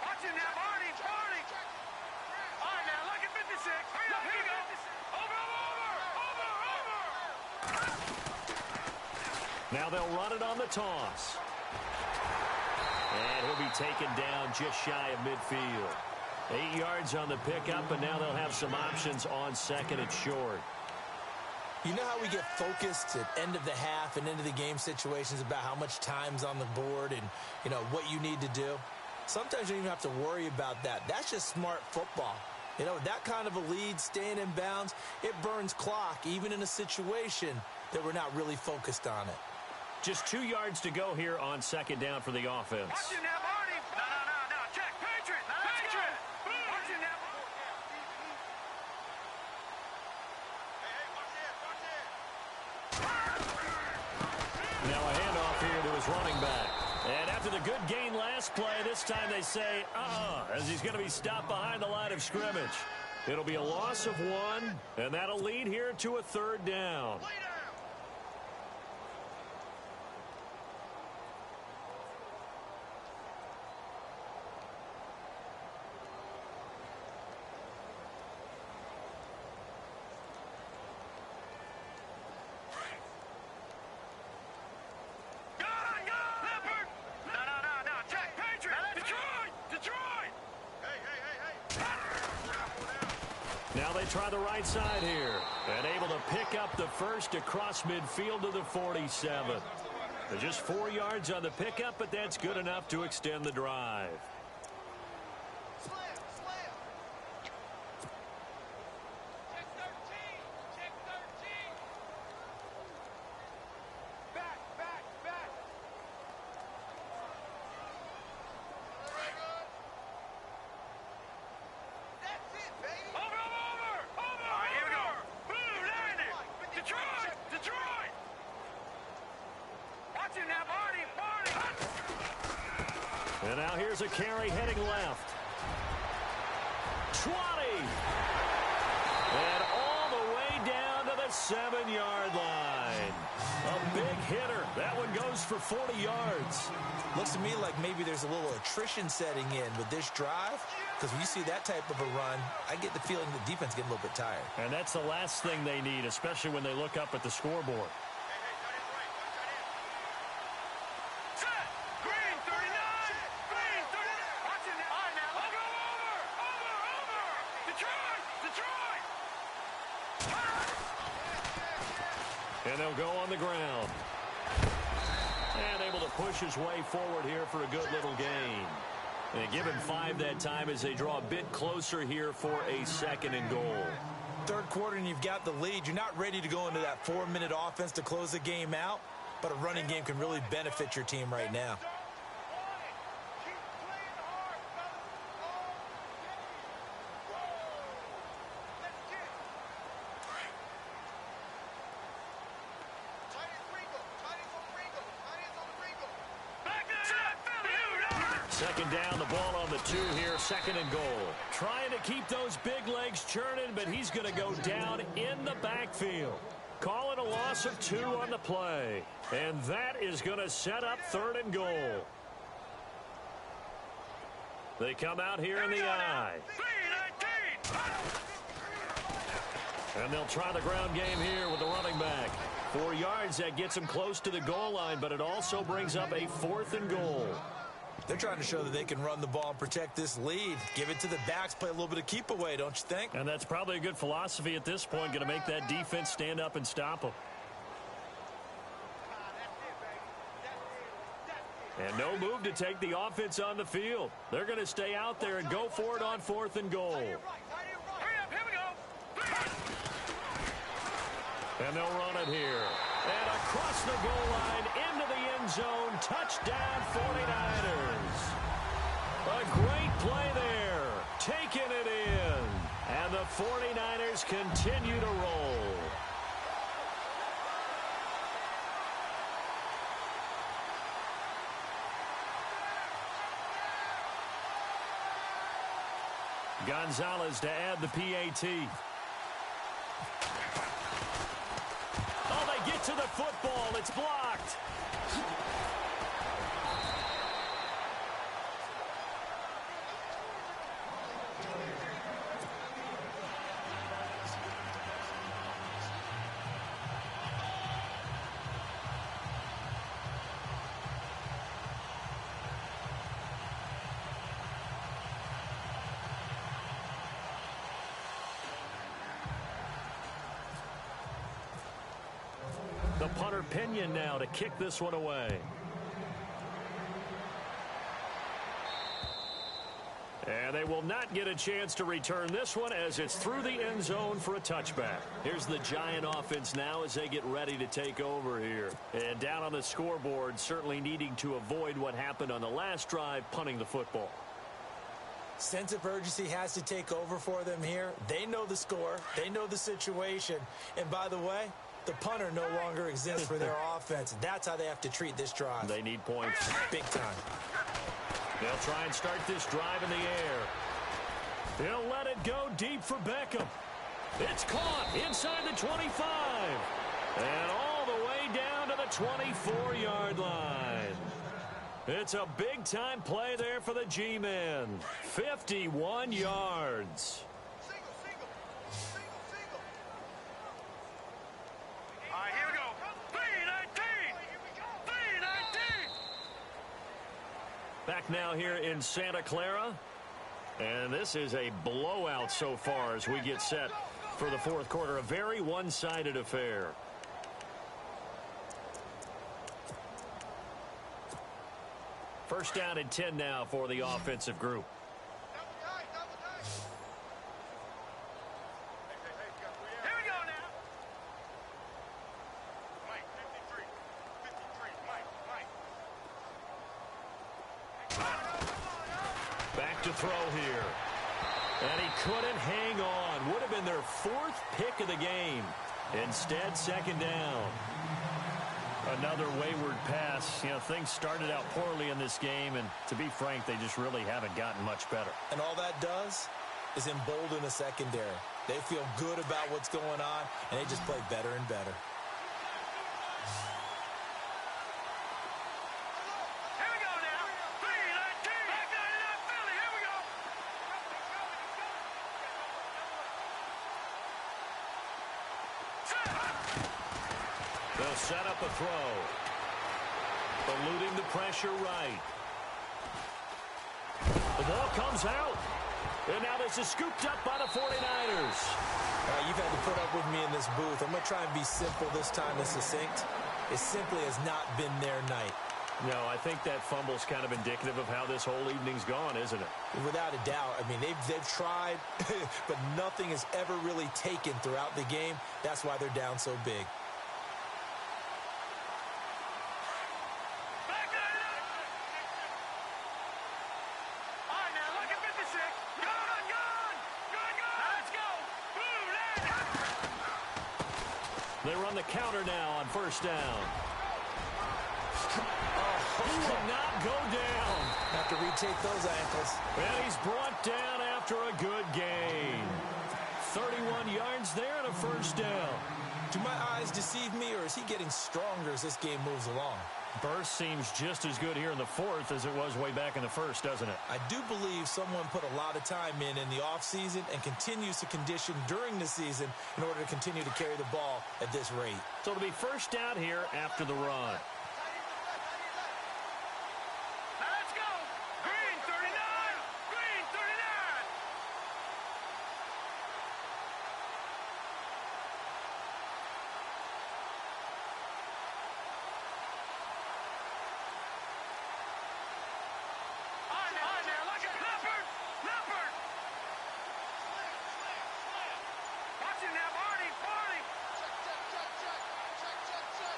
Watching now, Barney. All right, now look at 56. Here we go. Over. Now they'll run it on the toss. And he'll be taken down just shy of midfield. 8 yards on the pickup, and now they'll have some options on 2nd and short. You know how we get focused at end of the half and into the game situations about how much time's on the board and, you know, what you need to do? Sometimes you don't even have to worry about that. That's just smart football. You know, that kind of a lead, staying in bounds, it burns clock, even in a situation that we're not really focused on it. Just 2 yards to go here on 2nd down for the offense. Watching now, Barney. No. Check. Patriot. Patriot. Watching now. Now a handoff here to his running back. And after the good gain last play, this time they say, as he's going to be stopped behind the line of scrimmage. It'll be a loss of 1, and that'll lead here to a 3rd down. Now they try the right side here. And able to pick up the first across midfield to the 47. They're just 4 yards on the pickup, but that's good enough to extend the drive. And now here's a carry heading left. 20. And all the way down to the 7-yard line. A big hitter. That one goes for 40 yards. Looks to me like maybe there's a little attrition setting in with this drive, because when you see that type of a run, I get the feeling the defense getting a little bit tired. And that's the last thing they need, especially when they look up at the scoreboard. And they'll go on the ground. And able to push his way forward here for a good little gain. And give him 5 that time as they draw a bit closer here for a 2nd and goal. Third quarter and you've got the lead. You're not ready to go into that 4-minute offense to close the game out, but a running game can really benefit your team right now. Second down, the ball on the 2 here, 2nd and goal. Trying to keep those big legs churning, but he's going to go down in the backfield. Calling a loss of 2 on the play. And that is going to set up 3rd and goal. They come out here in the I. And they'll try the ground game here with the running back. 4 yards, that gets him close to the goal line, but it also brings up a 4th and goal. They're trying to show that they can run the ball and protect this lead. Give it to the backs, play a little bit of keep away, don't you think? And that's probably a good philosophy at this point, going to make that defense stand up and stop them. And no move to take the offense on the field. They're going to stay out there and go for it on 4th and goal. And they'll run it here. And across the goal line, into the end zone. Touchdown, 49ers. A great play there. Taking it in. And the 49ers continue to roll. Gonzalez to add the PAT. Oh, they get to the football. It's blocked. The punter Pinion now to kick this one away. And they will not get a chance to return this one as it's through the end zone for a touchback. Here's the Giant offense now as they get ready to take over here. And down on the scoreboard, certainly needing to avoid what happened on the last drive, punting the football. Sense of urgency has to take over for them here. They know the score. They know the situation. And by the way, the punter no longer exists for their offense. That's how they have to treat this drive. They need points. Big time. They'll try and start this drive in the air. He'll let it go deep for Beckham. It's caught inside the 25. And all the way down to the 24-yard line. It's a big-time play there for the G-men. 51 yards. All right, here we go. 3-19. 3-19. Back now here in Santa Clara. And this is a blowout so far as we get set for the fourth quarter. A very one-sided affair. First down and 10 now for the offensive group. Here we go now. Mike, 53. 53. Mike. Back to throw here. And he couldn't hang on. Would have been their fourth pick of the game. Instead, second down. Another wayward pass. You know, things started out poorly in this game, and to be frank, they just really haven't gotten much better. And all that does is embolden the secondary. They feel good about what's going on, and they just play better and better. Here we go now. 3-19. Back 99 Philly. Here we go. They'll set up a throw. Eluding the pressure right. The ball comes out. And now this is scooped up by the 49ers. You've had to put up with me in this booth. I'm going to try and be simple this time and succinct. It simply has not been their night. No, I think that fumble's kind of indicative of how this whole evening's gone, isn't it? Without a doubt. I mean, they've tried, but nothing has ever really taken throughout the game. That's why they're down so big. Back 99. All right, now look at 56. Gone. Let's go. Boom. They run the counter now on first down. He will not go down. Have to retake those ankles. And he's brought down after a good gain. 31 yards there and a first down. Do my eyes deceive me, or is he getting stronger as this game moves along? Burst seems just as good here in the fourth as it was way back in the first, doesn't it? I do believe someone put a lot of time in the offseason and continues to condition during the season in order to continue to carry the ball at this rate. So it'll be first down here after the run. Let's go. Green 39. Green 39. On now, look at Leopard. Watch it now, Barney.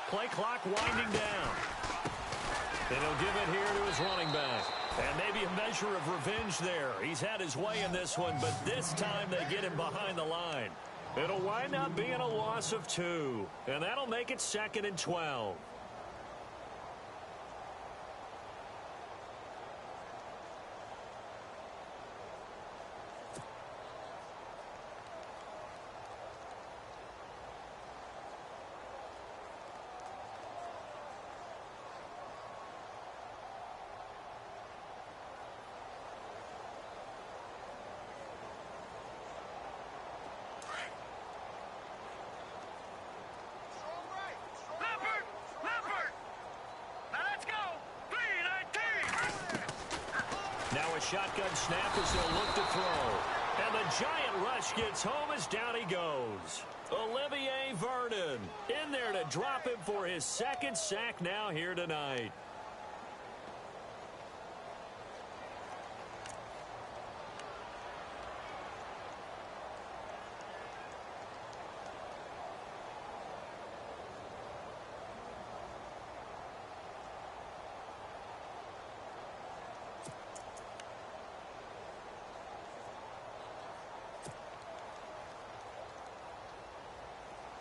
Play clock winding down. And he'll give it here to his running back. And maybe a measure of revenge there. He's had his way in this one, but this time they get him behind the line. It'll wind up being a loss of 2. And that'll make it 2nd and 12. Shotgun snap as they'll look to throw. And the giant rush gets home as down he goes. Olivier Vernon in there to drop him for his 2nd sack now here tonight.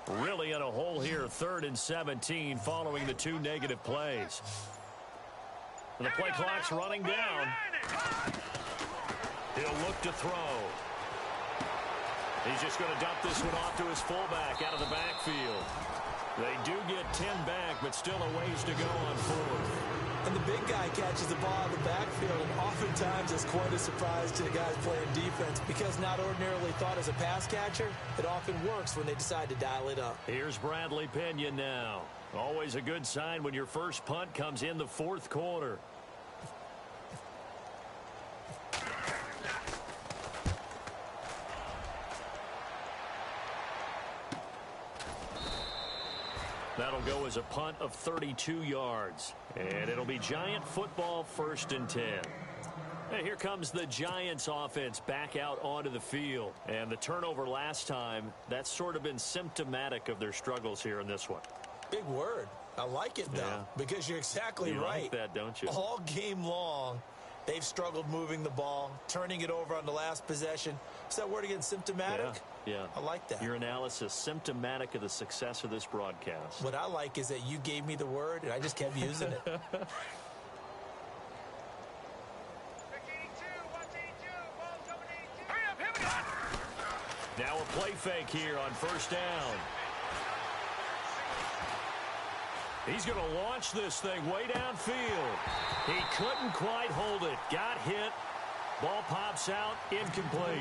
Really in a hole here, 3rd and 17 following the 2 negative plays. And the play clock's running down. He'll look to throw. He's just going to dump this one off to his fullback out of the backfield. They do get 10 back, but still a ways to go on 4th. And the big guy catches the ball out of the backfield, and oftentimes it's quite a surprise to the guys playing defense because not ordinarily thought as a pass catcher, it often works when they decide to dial it up. Here's Bradley Pinion now. Always a good sign when your first punt comes in the 4th quarter. That'll go as a punt of 32 yards. And it'll be Giant football, 1st and 10. And here comes the Giants offense back out onto the field. And the turnover last time, that's sort of been symptomatic of their struggles here in this one. Big word. I like it, though, because you're exactly right. You like that, don't you? All game long, they've struggled moving the ball, turning it over on the last possession. Is that word again, symptomatic? Yeah. I like that. Your analysis, symptomatic of the success of this broadcast. What I like is that you gave me the word, and I just kept using it. Now a play fake here on 1st down. He's going to launch this thing way downfield. He couldn't quite hold it. Got hit. Ball pops out. Incomplete.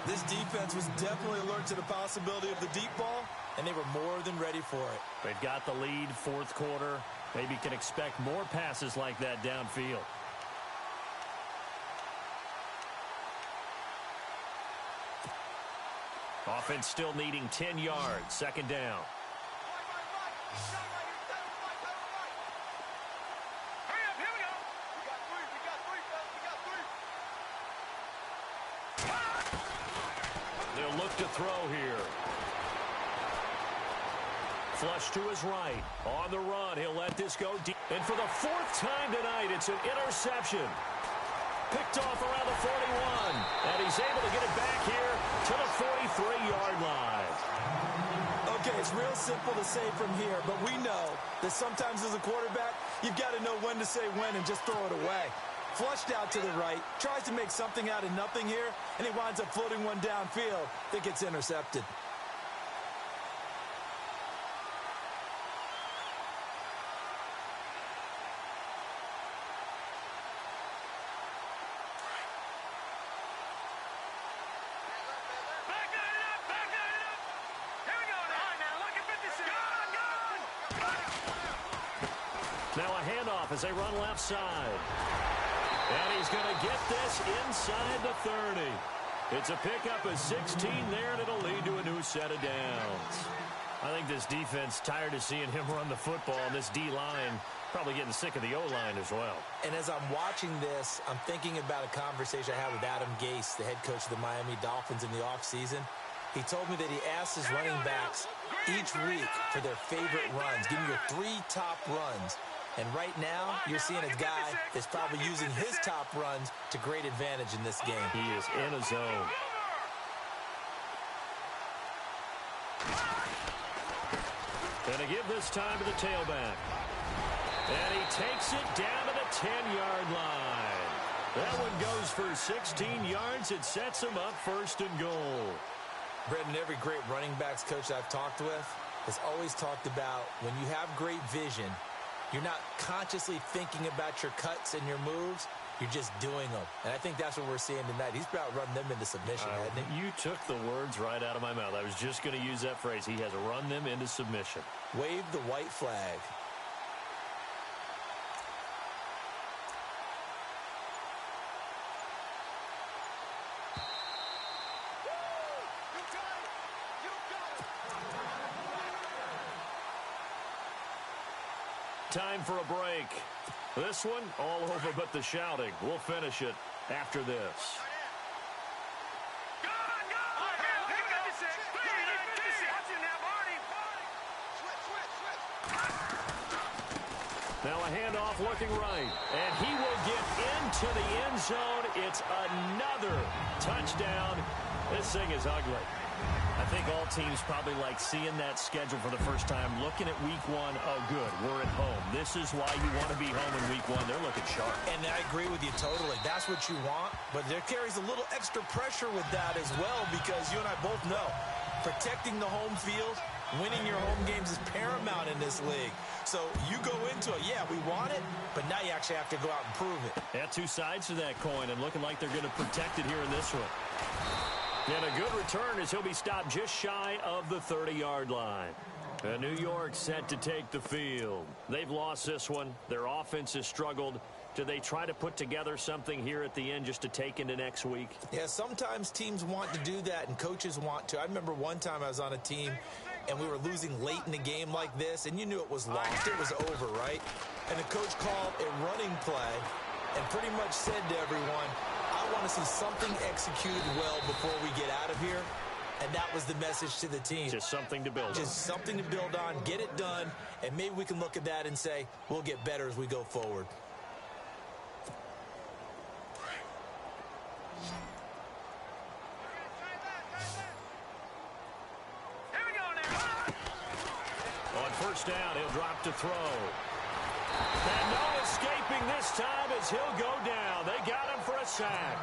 This defense was definitely alert to the possibility of the deep ball, and they were more than ready for it. They've got the lead, 4th quarter. Maybe can expect more passes like that downfield. Offense still needing 10 yards. 2nd down. They'll look to throw here. Flush to his right. On the run, he'll let this go deep. And for the 4th time tonight, it's an interception. Picked off around the 41. And he's able to get it back here to the 43-yard line. Okay, it's real simple to say from here, but we know that sometimes as a quarterback, you've got to know when to say when and just throw it away. Flushed out to the right, tries to make something out of nothing here, and he winds up floating one downfield that gets intercepted. Now a handoff as they run left side. And he's going to get this inside the 30. It's a pickup of 16 there, and it'll lead to a new set of downs. I think this defense tired of seeing him run the football, and this D-line probably getting sick of the O-line as well. And as I'm watching this, I'm thinking about a conversation I had with Adam Gase, the head coach of the Miami Dolphins in the offseason. He told me that he asked his running backs each week for their favorite runs. Give me your 3 top runs. And right now, you're seeing a guy that's probably using his top runs to great advantage in this game. He is in a zone. And to give this time to the tailback. And he takes it down to the 10-yard line. That one goes for 16 yards. It sets him up 1st and goal. Brendan, every great running backs coach I've talked with has always talked about when you have great vision, you're not consciously thinking about your cuts and your moves. You're just doing them. And I think that's what we're seeing tonight. He's about running them into submission, hasn't he? You took the words right out of my mouth. I was just going to use that phrase. He has run them into submission. Wave the white flag. Time for a break. This one, all over but the shouting. We'll finish it after this. Now a handoff looking right. And he will get into the end zone. It's another touchdown. This thing is ugly. I think all teams probably like seeing that schedule for the first time, looking at week 1. Oh, good, we're at home. This is why you want to be home in week 1. They're looking sharp. And I agree with you totally. That's what you want, but there carries a little extra pressure with that as well because you and I both know protecting the home field, winning your home games is paramount in this league. So you go into it, yeah, we want it, but now you actually have to go out and prove it. Yeah, 2 sides to that coin and looking like they're going to protect it here in this one. And a good return as he'll be stopped just shy of the 30-yard line. And New York set to take the field. They've lost this one. Their offense has struggled. Do they try to put together something here at the end just to take into next week? Yeah, sometimes teams want to do that and coaches want to. I remember one time I was on a team and we were losing late in a game like this and you knew it was lost. It was over, right? And the coach called a running play and pretty much said to everyone, I want to see something executed well before we get out of here. And that was the message to the team. Just something to build on. Just something to build on, get it done, and maybe we can look at that and say, we'll get better as we go forward. On first down, he'll drop to throw. And no escaping this time as he'll go down. They got him for a sack.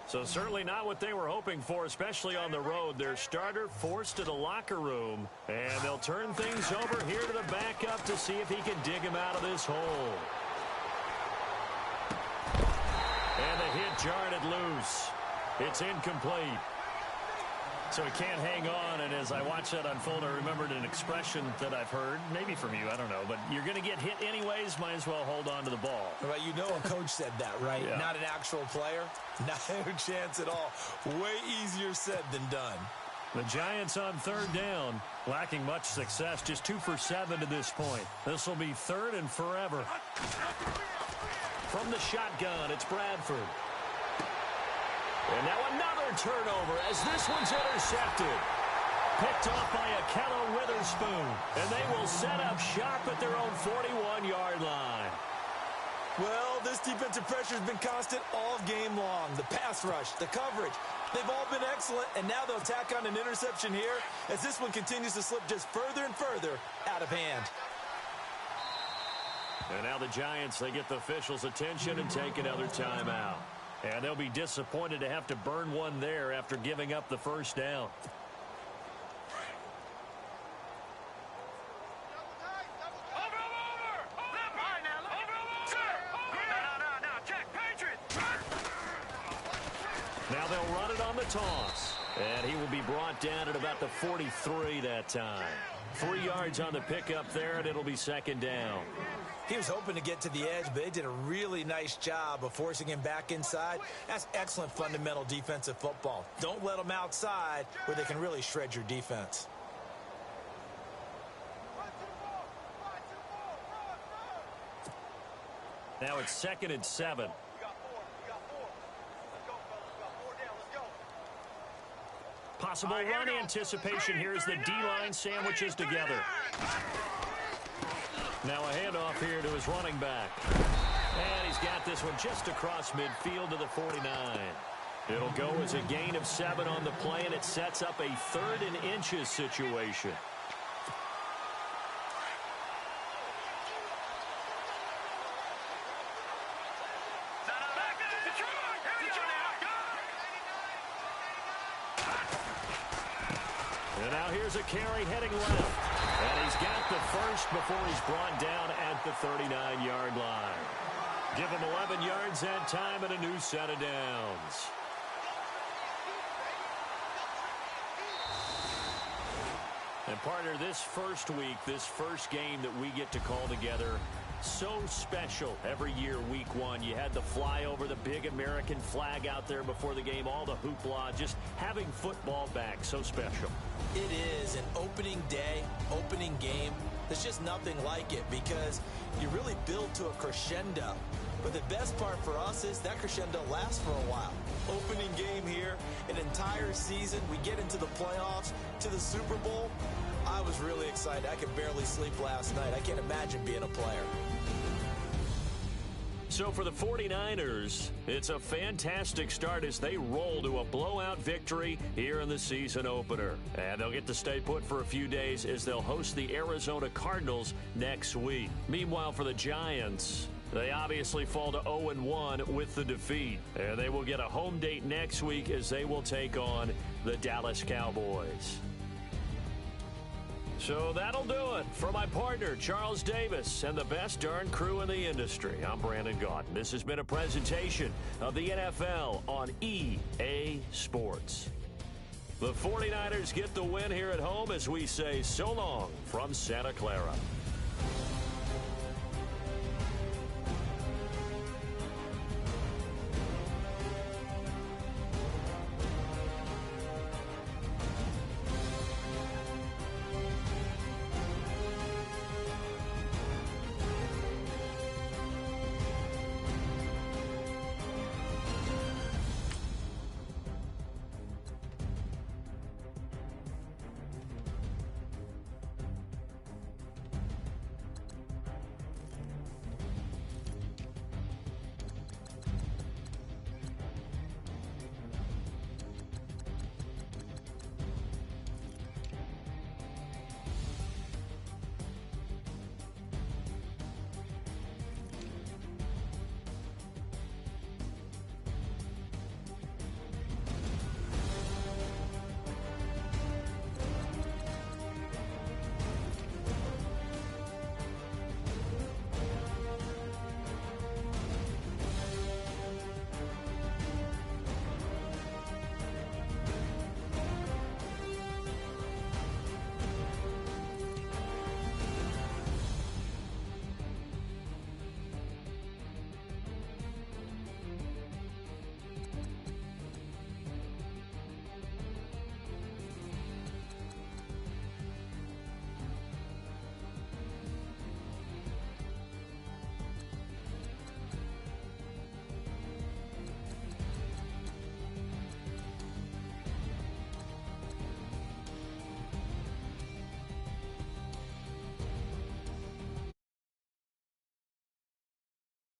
So certainly not what they were hoping for, especially on the road. Their starter forced to the locker room, and they'll turn things over here to the backup to see if he can dig him out of this hole. And the hit jarred it loose. It's incomplete. So he can't hang on, and as I watch that unfold, I remembered an expression that I've heard, maybe from you, I don't know, but you're going to get hit anyways, might as well hold on to the ball. Well, you know a coach said that, right? Yeah. Not an actual player. Not a chance at all. Way easier said than done. The Giants on third down, lacking much success, just 2 for 7 to this point. This will be 3rd and forever. From the shotgun, it's Bradford. And now another turnover as this one's intercepted. Picked off by Akello Witherspoon. And they will set up shop at their own 41-yard line. Well, this defensive pressure has been constant all game long. The pass rush, the coverage, they've all been excellent. And now they'll tack on an interception here as this one continues to slip just further and further out of hand. And now the Giants, they get the officials' attention and take another timeout. And they'll be disappointed to have to burn one there after giving up the first down. Now they'll run it on the toss. And he will be brought down at about the 43 that time. 3 yards on the pickup there, and it'll be second down. He was hoping to get to the edge, but they did a really nice job of forcing him back inside. That's excellent fundamental defensive football. Don't let them outside where they can really shred your defense. Now it's 2nd and 7. Possible run anticipation here as the D-line sandwiches together. Now a handoff here to his running back. And he's got this one just across midfield to the 49. It'll go as a gain of 7 on the play, and it sets up a 3rd and inches situation. And now here's a carry heading left. And he's got the first before he's brought down at the 39-yard line. Give him 11 yards that time and a new set of downs. And partner, this first week, this first game that we get to call together, so special every year, week 1. You had the flyover, the big American flag out there before the game, all the hoopla, just having football back, so special. It is an opening day, opening game. There's just nothing like it because you really build to a crescendo. But the best part for us is that crescendo lasts for a while. Opening game here, an entire season, we get into the playoffs, to the Super Bowl. I was really excited. I could barely sleep last night. I can't imagine being a player. So for the 49ers, it's a fantastic start as they roll to a blowout victory here in the season opener. And they'll get to stay put for a few days as they'll host the Arizona Cardinals next week. Meanwhile, for the Giants, they obviously fall to 0-1 with the defeat. And they will get a home date next week as they will take on the Dallas Cowboys. So that'll do it for my partner, Charles Davis, and the best darn crew in the industry. I'm Brandon Gaudin. This has been a presentation of the NFL on EA Sports. The 49ers get the win here at home as we say so long from Santa Clara.